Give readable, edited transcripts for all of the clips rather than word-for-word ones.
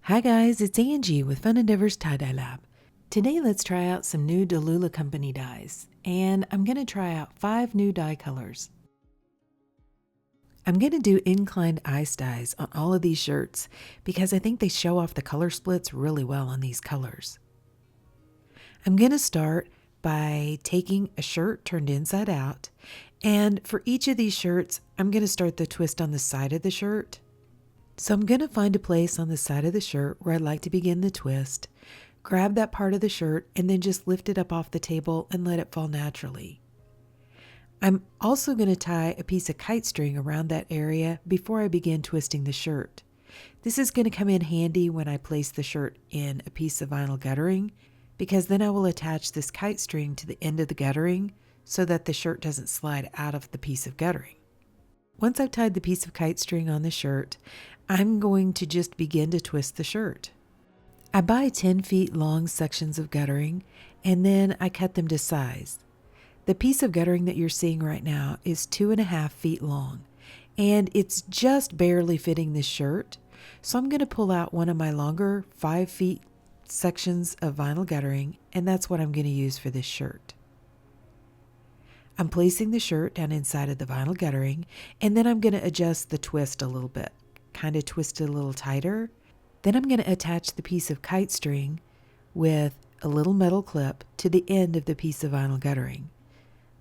Hi guys, it's Angie with Fun Endeavors Tie-Dye Lab. Today let's try out some new Dalula Company dyes, and I'm going to try out 5 new dye colors. I'm going to do inclined ice dyes on all of these shirts because I think they show off the color splits really well on these colors. I'm going to start by taking a shirt turned inside out, and for each of these shirts, I'm going to start the twist on the side of the shirt. So I'm going to find a place on the side of the shirt where I'd like to begin the twist, grab that part of the shirt, and then just lift it up off the table and let it fall naturally. I'm also going to tie a piece of kite string around that area before I begin twisting the shirt. This is going to come in handy when I place the shirt in a piece of vinyl guttering, because then I will attach this kite string to the end of the guttering so that the shirt doesn't slide out of the piece of guttering. Once I've tied the piece of kite string on the shirt, I'm going to just begin to twist the shirt. I buy 10 feet long sections of guttering, and then I cut them to size. The piece of guttering that you're seeing right now is 2.5 feet long, and it's just barely fitting this shirt. So I'm going to pull out one of my longer 5 feet sections of vinyl guttering, and that's what I'm going to use for this shirt. I'm placing the shirt down inside of the vinyl guttering, and then I'm going to adjust the twist a little bit, kind of twist it a little tighter. Then I'm going to attach the piece of kite string with a little metal clip to the end of the piece of vinyl guttering.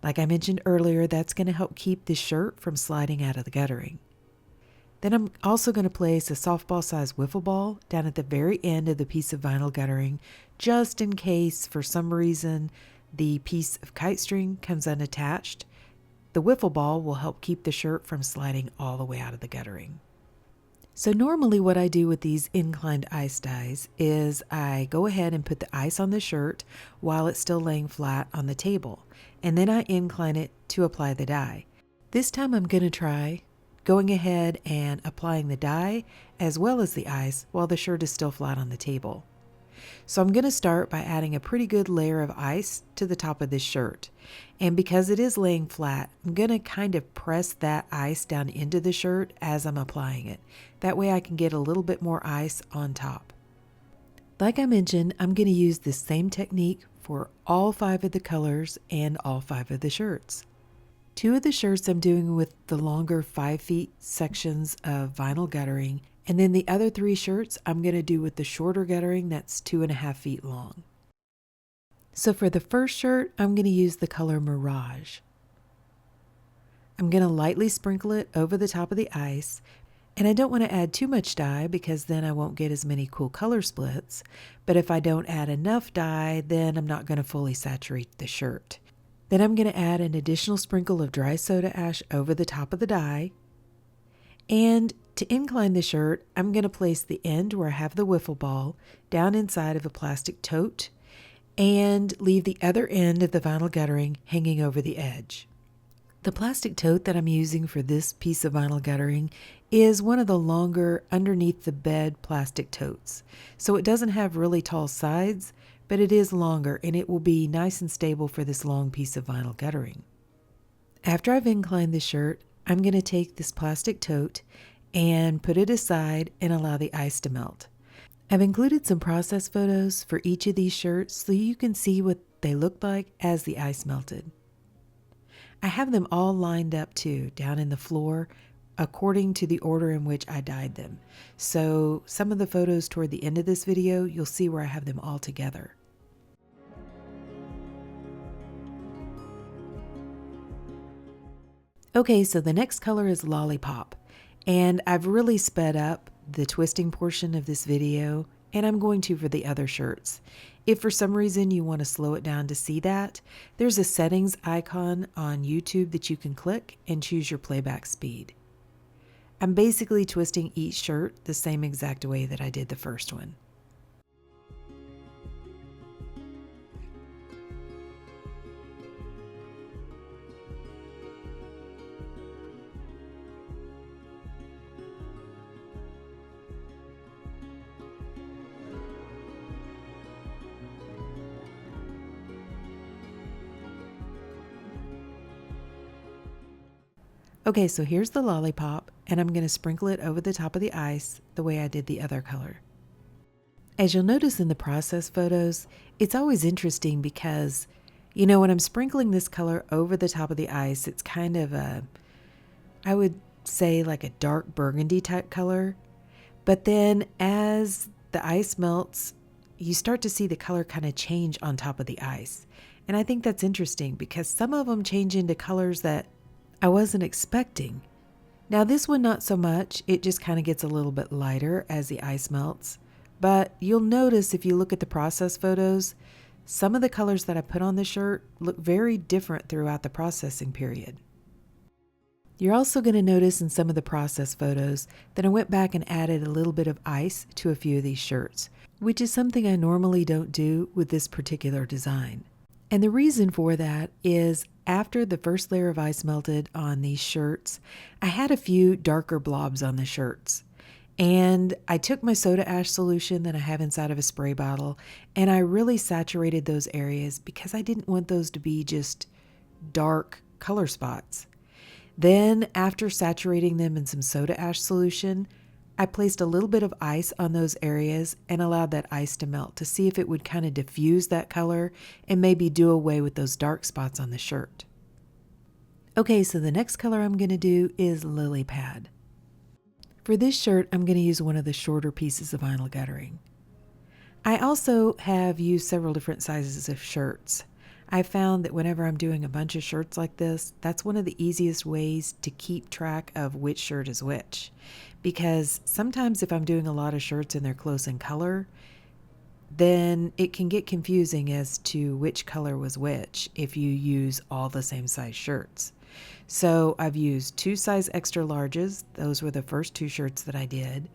Like I mentioned earlier, that's going to help keep the shirt from sliding out of the guttering. Then I'm also going to place a softball-sized wiffle ball down at the very end of the piece of vinyl guttering, just in case for some reason the piece of kite string comes unattached. The wiffle ball will help keep the shirt from sliding all the way out of the guttering. So normally what I do with these inclined ice dyes is I go ahead and put the ice on the shirt while it's still laying flat on the table, and then I incline it to apply the dye. This time I'm going to try going ahead and applying the dye as well as the ice while the shirt is still flat on the table. So I'm going to start by adding a pretty good layer of ice to the top of this shirt. And because it is laying flat, I'm going to kind of press that ice down into the shirt as I'm applying it. That way I can get a little bit more ice on top. Like I mentioned, I'm going to use this same technique for all 5 of the colors and all 5 of the shirts. 2 of the shirts I'm doing with the longer 5 feet sections of vinyl guttering, and then the other 3 shirts I'm going to do with the shorter guttering that's 2.5 feet long. So for the first shirt, I'm going to use the color Mirage. I'm going to lightly sprinkle it over the top of the ice, and I don't want to add too much dye because then I won't get as many cool color splits, but if I don't add enough dye, then I'm not going to fully saturate the shirt. Then I'm going to add an additional sprinkle of dry soda ash over the top of the dye. And to incline the shirt, I'm going to place the end where I have the wiffle ball down inside of a plastic tote and leave the other end of the vinyl guttering hanging over the edge. The plastic tote that I'm using for this piece of vinyl guttering is one of the longer underneath the bed plastic totes. So it doesn't have really tall sides, but it is longer and it will be nice and stable for this long piece of vinyl guttering. After I've inclined the shirt, I'm going to take this plastic tote and put it aside and allow the ice to melt. I've included some process photos for each of these shirts so you can see what they looked like as the ice melted. I have them all lined up too, down in the floor, according to the order in which I dyed them. So some of the photos toward the end of this video, you'll see where I have them all together. Okay, so the next color is Lollipop, and I've really sped up the twisting portion of this video, and I'm going to for the other shirts. If for some reason you want to slow it down to see that, there's a settings icon on YouTube that you can click and choose your playback speed. I'm basically twisting each shirt the same exact way that I did the first one. Okay, so here's the lollipop, and I'm going to sprinkle it over the top of the ice the way I did the other color. As you'll notice in the process photos, it's always interesting because, when I'm sprinkling this color over the top of the ice, it's kind of I would say like a dark burgundy type color. But then as the ice melts, you start to see the color kind of change on top of the ice. And I think that's interesting because some of them change into colors that I wasn't expecting. Now this one, not so much. It just kind of gets a little bit lighter as the ice melts. But you'll notice if you look at the process photos, some of the colors that I put on the shirt look very different throughout the processing period. You're also going to notice in some of the process photos that I went back and added a little bit of ice to a few of these shirts, which is something I normally don't do with this particular design. And the reason for that is after the first layer of ice melted on these shirts, I had a few darker blobs on the shirts. And I took my soda ash solution that I have inside of a spray bottle and I really saturated those areas because I didn't want those to be just dark color spots. Then after saturating them in some soda ash solution, I placed a little bit of ice on those areas and allowed that ice to melt to see if it would kind of diffuse that color and maybe do away with those dark spots on the shirt. Okay, so the next color I'm going to do is Lily Pad. For this shirt, I'm going to use one of the shorter pieces of vinyl guttering. I also have used several different sizes of shirts. I found that whenever I'm doing a bunch of shirts like this, that's one of the easiest ways to keep track of which shirt is which. Because sometimes if I'm doing a lot of shirts and they're close in color, then it can get confusing as to which color was which if you use all the same size shirts. So I've used 2 size extra larges. Those were the first 2 shirts that I did.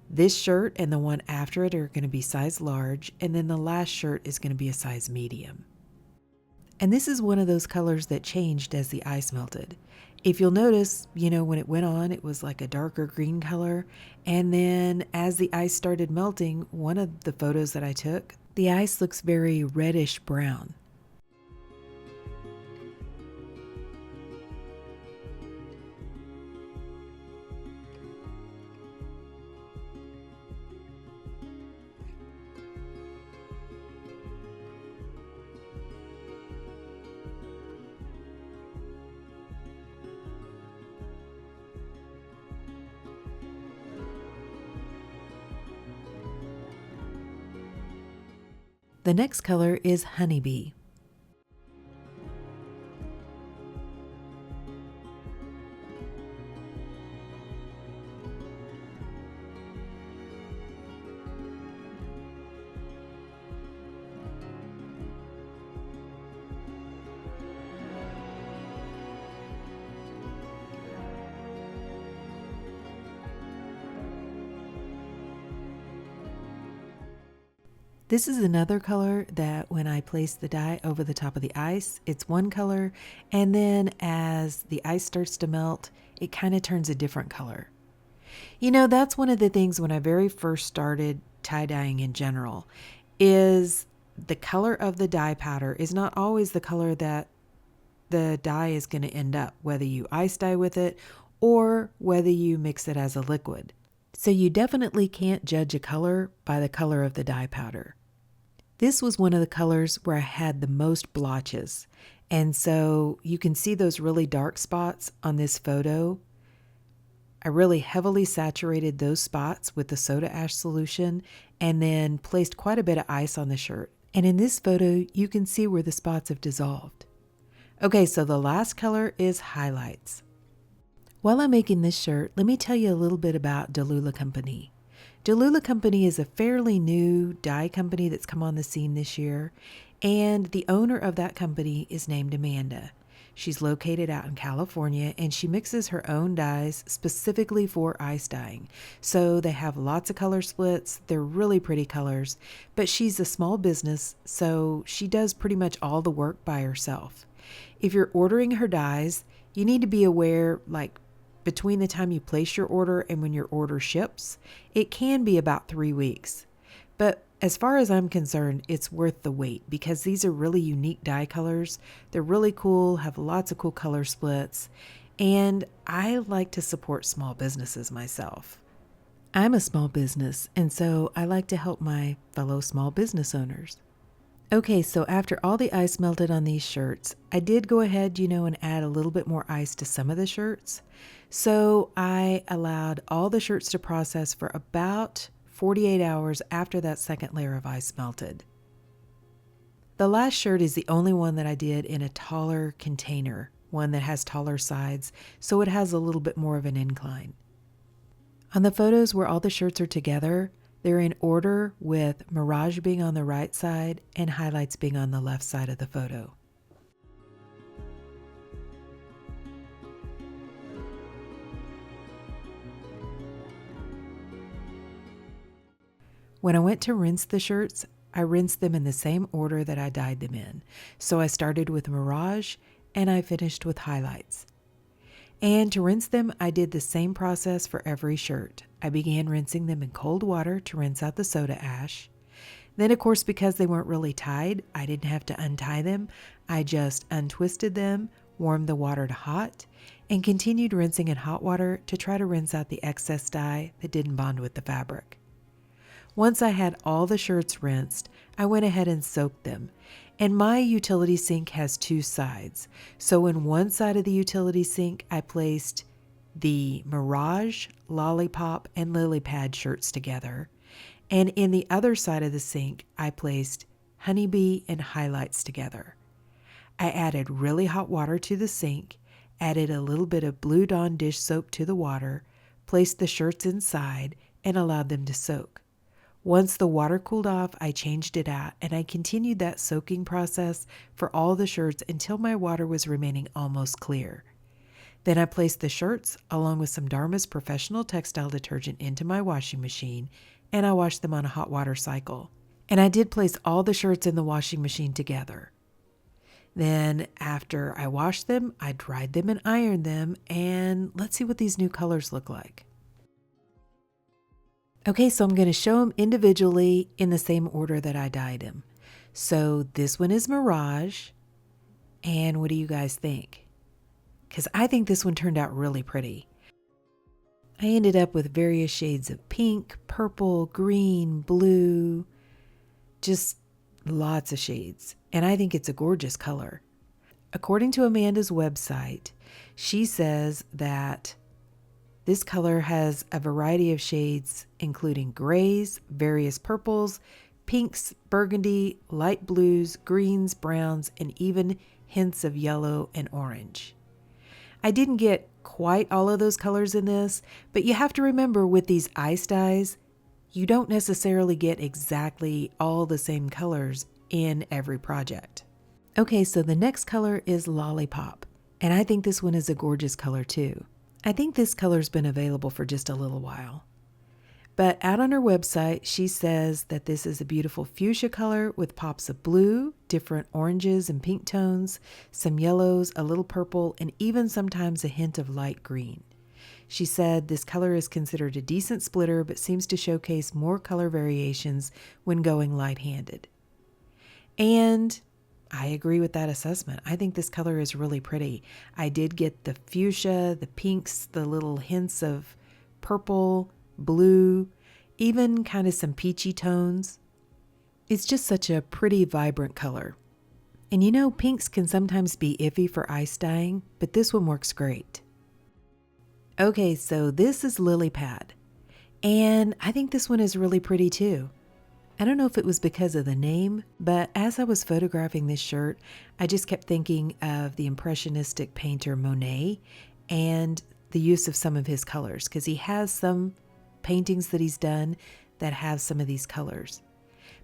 This shirt and the one after it are going to be size large, and then the last shirt is going to be a size medium. And this is one of those colors that changed as the ice melted. If you'll notice, when it went on, it was like a darker green color. And then as the ice started melting, one of the photos that I took, the ice looks very reddish brown. The next color is Honeybee. This is another color that when I place the dye over the top of the ice, it's one color, and then as the ice starts to melt, it kind of turns a different color. That's one of the things when I very first started tie-dyeing in general, is the color of the dye powder is not always the color that the dye is going to end up, whether you ice dye with it or whether you mix it as a liquid. So you definitely can't judge a color by the color of the dye powder. This was one of the colors where I had the most blotches. And so you can see those really dark spots on this photo. I really heavily saturated those spots with the soda ash solution and then placed quite a bit of ice on the shirt. And in this photo, you can see where the spots have dissolved. Okay, so the last color is Highlights. While I'm making this shirt, let me tell you a little bit about Dalula Company. Dalula Company is a fairly new dye company that's come on the scene this year, and the owner of that company is named Amanda. She's located out in California, and she mixes her own dyes specifically for ice dyeing. So they have lots of color splits. They're really pretty colors, but she's a small business, so she does pretty much all the work by herself. If you're ordering her dyes, you need to be aware, between the time you place your order and when your order ships, it can be about 3 weeks. But as far as I'm concerned, it's worth the wait because these are really unique dye colors. They're really cool, have lots of cool color splits, and I like to support small businesses myself. I'm a small business, and so I like to help my fellow small business owners. Okay, so after all the ice melted on these shirts, I did go ahead, and add a little bit more ice to some of the shirts. So I allowed all the shirts to process for about 48 hours after that second layer of ice melted. The last shirt is the only one that I did in a taller container, one that has taller sides, so it has a little bit more of an incline. On the photos where all the shirts are together, they're in order with Mirage being on the right side and highlights being on the left side of the photo. When I went to rinse the shirts, I rinsed them in the same order that I dyed them in. So I started with Mirage and I finished with highlights. And to rinse them, I did the same process for every shirt. I began rinsing them in cold water to rinse out the soda ash. Then, of course, because they weren't really tied, I didn't have to untie them. I just untwisted them, warmed the water to hot, and continued rinsing in hot water to try to rinse out the excess dye that didn't bond with the fabric. Once I had all the shirts rinsed, I went ahead and soaked them. And my utility sink has two sides. So in one side of the utility sink, I placed the Mirage, Lollipop, and Lily Pad shirts together. And in the other side of the sink, I placed Honeybee and Highlights together. I added really hot water to the sink, added a little bit of Blue Dawn dish soap to the water, placed the shirts inside, and allowed them to soak. Once the water cooled off, I changed it out, and I continued that soaking process for all the shirts until my water was remaining almost clear. Then I placed the shirts, along with some Dharma's professional textile detergent, into my washing machine, and I washed them on a hot water cycle. And I did place all the shirts in the washing machine together. Then after I washed them, I dried them and ironed them, and let's see what these new colors look like. Okay, so I'm going to show them individually in the same order that I dyed them. So this one is Mirage. And what do you guys think? Because I think this one turned out really pretty. I ended up with various shades of pink, purple, green, blue, just lots of shades. And I think it's a gorgeous color. According to Amanda's website, she says that this color has a variety of shades, including grays, various purples, pinks, burgundy, light blues, greens, browns, and even hints of yellow and orange. I didn't get quite all of those colors in this, but you have to remember with these ice dyes, you don't necessarily get exactly all the same colors in every project. Okay, so the next color is Lollipop, and I think this one is a gorgeous color too. I think this color's been available for just a little while. But out on her website, she says that this is a beautiful fuchsia color with pops of blue, different oranges and pink tones, some yellows, a little purple, and even sometimes a hint of light green. She said this color is considered a decent splitter, but seems to showcase more color variations when going light-handed. And I agree with that assessment. I think this color is really pretty. I did get the fuchsia, the pinks, the little hints of purple, blue, even kind of some peachy tones. It's just such a pretty, vibrant color. And pinks can sometimes be iffy for ice dyeing, but this one works great. Okay, so this is Lily Pad. And I think this one is really pretty too. I don't know if it was because of the name, but as I was photographing this shirt, I just kept thinking of the impressionistic painter Monet and the use of some of his colors, because he has some paintings that he's done that have some of these colors.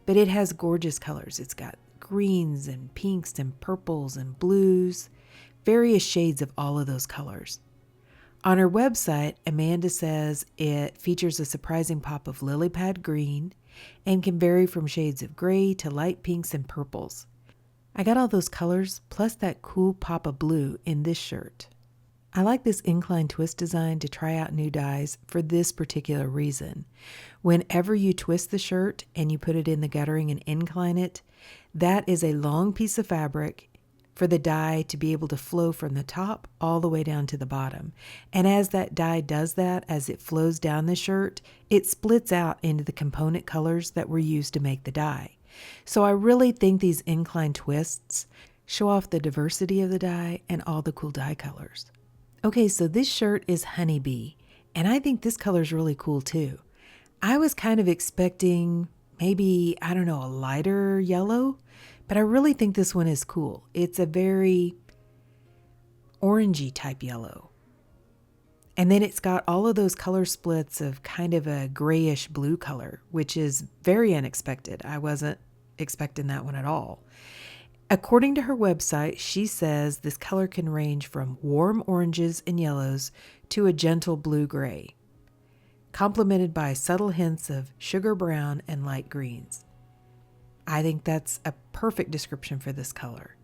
But it has gorgeous colors. It's got greens and pinks and purples and blues, various shades of all of those colors. On her website, Amanda says it features a surprising pop of lily pad green and can vary from shades of gray to light pinks and purples. I got all those colors plus that cool pop of blue in this shirt. I like this incline twist design to try out new dyes for this particular reason. Whenever you twist the shirt and you put it in the guttering and incline it, that is a long piece of fabric for the dye to be able to flow from the top all the way down to the bottom. And as that dye does that, as it flows down the shirt, it splits out into the component colors that were used to make the dye. So I really think these incline twists show off the diversity of the dye and all the cool dye colors. Okay, so this shirt is Honeybee, and I think this color is really cool too. I was kind of expecting maybe, I don't know, a lighter yellow, but I really think this one is cool. It's a very orangey type yellow. And then it's got all of those color splits of kind of a grayish blue color, which is very unexpected. I wasn't expecting that one at all. According to her website, she says this color can range from warm oranges and yellows to a gentle blue-gray, complemented by subtle hints of sugar brown and light greens. I think that's a perfect description for this color.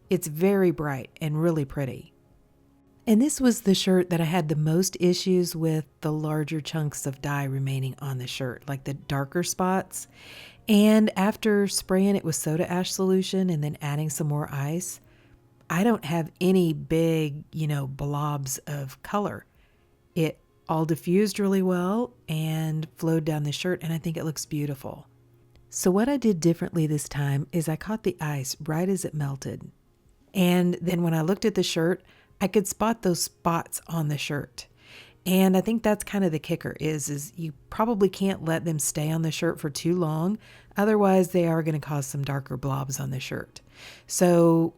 It's very bright and really pretty. And this was the shirt that I had the most issues with the larger chunks of dye remaining on the shirt, like the darker spots. And after spraying it with soda ash solution and then adding some more ice, I don't have any big, blobs of color. It all diffused really well and flowed down the shirt, and I think it looks beautiful. So what I did differently this time is I caught the ice right as it melted. And then when I looked at the shirt, I could spot those spots on the shirt. And I think that's kind of the kicker is you probably can't let them stay on the shirt for too long. Otherwise, they are going to cause some darker blobs on the shirt. So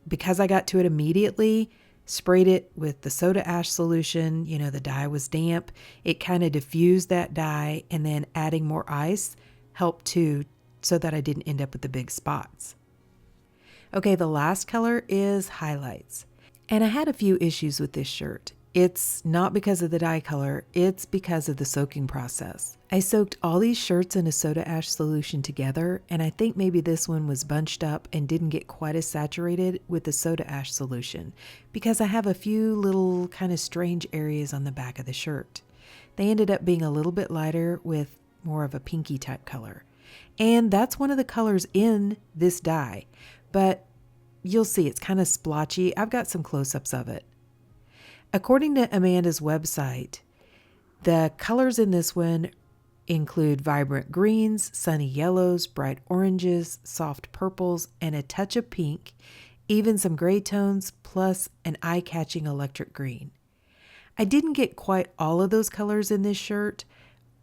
because I got to it immediately, sprayed it with the soda ash solution, the dye was damp. It kind of diffused that dye, and then adding more ice helped too, so that I didn't end up with the big spots. Okay, the last color is Highlights. And I had a few issues with this shirt. It's not because of the dye color, it's because of the soaking process. I soaked all these shirts in a soda ash solution together, and I think maybe this one was bunched up and didn't get quite as saturated with the soda ash solution because I have a few little kind of strange areas on the back of the shirt. They ended up being a little bit lighter with more of a pinky type color. And that's one of the colors in this dye, but you'll see it's kind of splotchy. I've got some close-ups of it. According to Amanda's website, the colors in this one include vibrant greens, sunny yellows, bright oranges, soft purples, and a touch of pink, even some gray tones, plus an eye-catching electric green. I didn't get quite all of those colors in this shirt.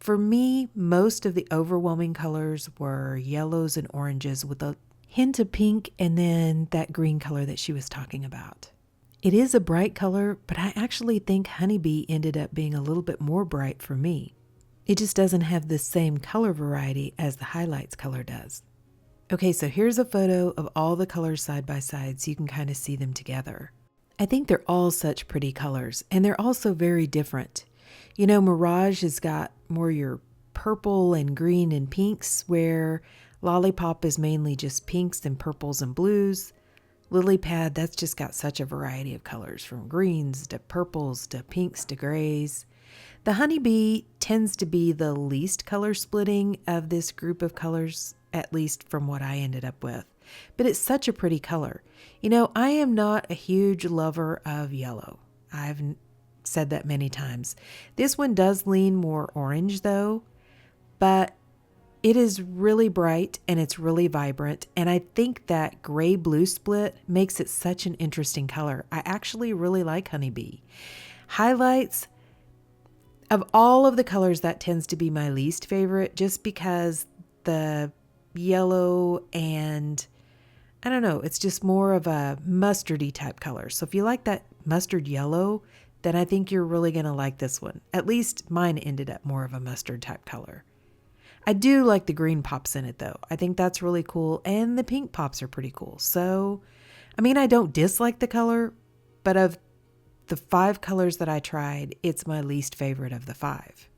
For me, most of the overwhelming colors were yellows and oranges with a hint of pink and then that green color that she was talking about. It is a bright color, but I actually think Honeybee ended up being a little bit more bright for me. It just doesn't have the same color variety as the Highlights color does. Okay, so here's a photo of all the colors side by side so you can kind of see them together. I think they're all such pretty colors, and they're also very different. Mirage has got more your purple and green and pinks, where Lollipop is mainly just pinks and purples and blues. Lily Pad, that's just got such a variety of colors, from greens to purples to pinks to grays. The Honeybee tends to be the least color splitting of this group of colors, at least from what I ended up with. But it's such a pretty color. I am not a huge lover of yellow. I've said that many times. This one does lean more orange though, but it is really bright and it's really vibrant, and I think that gray-blue split makes it such an interesting color. I actually really like Honeybee. Highlights, of all of the colors, that tends to be my least favorite just because the yellow and, I don't know, it's just more of a mustardy type color. So if you like that mustard yellow, then I think you're really going to like this one. At least mine ended up more of a mustard type color. I do like the green pops in it though. I think that's really cool. And the pink pops are pretty cool. So, I don't dislike the color, but of the 5 colors that I tried, it's my least favorite of the 5.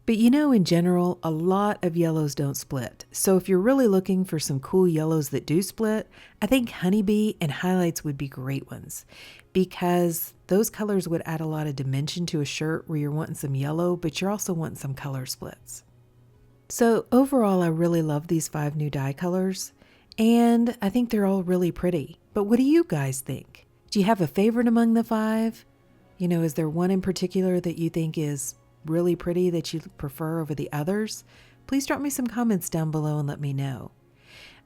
But in general, a lot of yellows don't split. So if you're really looking for some cool yellows that do split, I think Honeybee and Highlights would be great ones, because those colors would add a lot of dimension to a shirt where you're wanting some yellow, but you're also wanting some color splits. So overall, I really love these 5 new dye colors, and I think they're all really pretty. But But what do you guys think? Do you have a favorite among the 5? Is there one in particular that you think is really pretty that you prefer over the others? Please drop me some comments down below and let me know.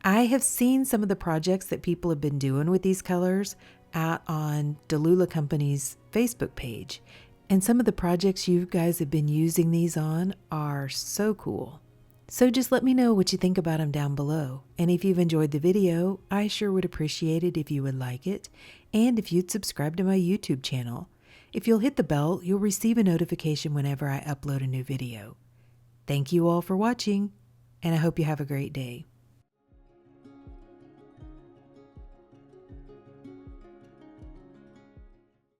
I have seen some of the projects that people have been doing with these colors out on Dalula Company's Facebook page. And some of the projects you guys have been using these on are so cool. So just let me know what you think about them down below. And if you've enjoyed the video, I sure would appreciate it if you would like it. And if you'd subscribe to my YouTube channel. If you'll hit the bell, you'll receive a notification whenever I upload a new video. Thank you all for watching, and I hope you have a great day.